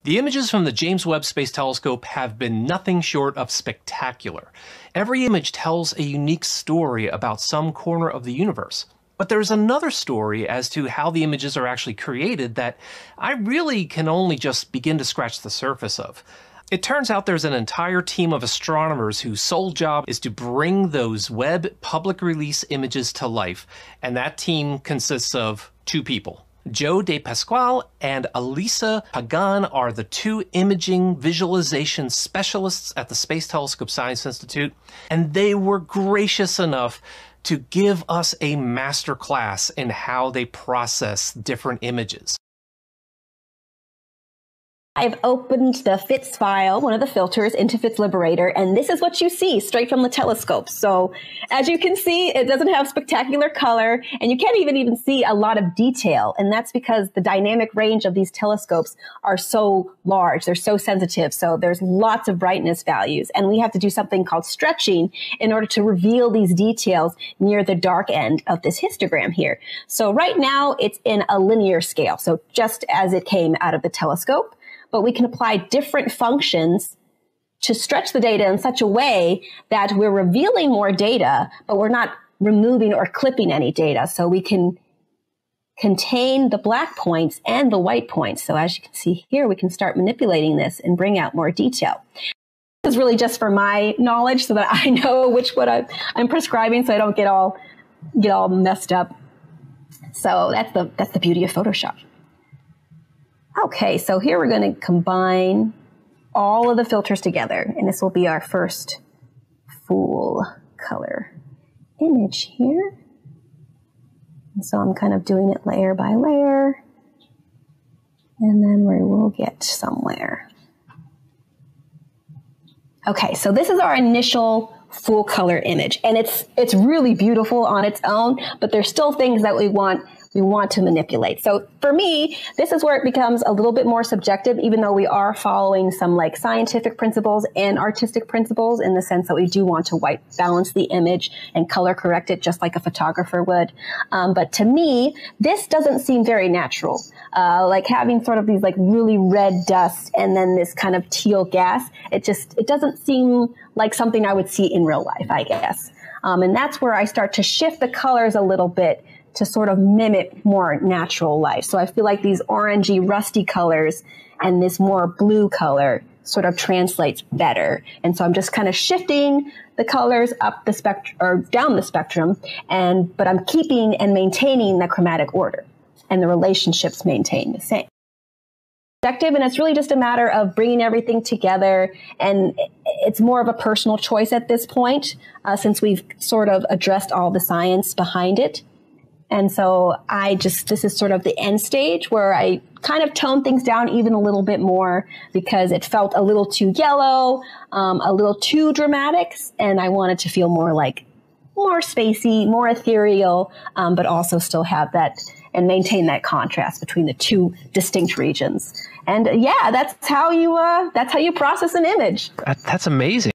The images from the James Webb Space Telescope have been nothing short of spectacular. Every image tells a unique story about some corner of the universe. But there's another story as to how the images are actually created that I really can only just begin to scratch the surface of. It turns out there's an entire team of astronomers whose sole job is to bring those Webb public release images to life, and that team consists of two people. Joe DePasquale and Elisa Pagan are the two imaging visualization specialists at the Space Telescope Science Institute, and they were gracious enough to give us a master class in how they process different images. I've opened the FITS file, one of the filters, into FITS Liberator, and this is what you see straight from the telescope. So as you can see, it doesn't have spectacular color, and you can't even see a lot of detail. And that's because the dynamic range of these telescopes are so large. They're so sensitive. So there's lots of brightness values. And we have to do something called stretching in order to reveal these details near the dark end of this histogram here. So right now it's in a linear scale. So just as it came out of the telescope. But we can apply different functions to stretch the data in such a way that we're revealing more data, but we're not removing or clipping any data. So we can contain the black points and the white points. So as you can see here, we can start manipulating this and bring out more detail. This is really just for my knowledge so that I know which one I'm prescribing so I don't get all messed up. So that's the beauty of Photoshop. Okay, so here we're going to combine all of the filters together, and this will be our first full color image here. And so I'm kind of doing it layer by layer, and then we will get somewhere. Okay, so this is our initial full color image, and it's really beautiful on its own, but there's still things that we want to manipulate. So for me, this is where it becomes a little bit more subjective, even though we are following some like scientific principles and artistic principles in the sense that we do want to white balance the image and color correct it just like a photographer would. But to me, this doesn't seem very natural. Like having sort of these like really red dust and then this kind of teal gas, it doesn't seem like something I would see in real life, I guess. And that's where I start to shift the colors a little bit to sort of mimic more natural light. So I feel like these orangey, rusty colors and this more blue color sort of translates better. And so I'm just kind of shifting the colors up the spectrum or down the spectrum, but I'm keeping and maintaining the chromatic order, and the relationships maintain the same. And it's really just a matter of bringing everything together, and it's more of a personal choice at this point, since we've sort of addressed all the science behind it. And so this is sort of the end stage where I kind of toned things down even a little bit more because it felt a little too yellow, a little too dramatic, and I wanted to feel more spacey, more ethereal, but also still have that and maintain that contrast between the two distinct regions. And yeah, that's how you process an image. That's amazing.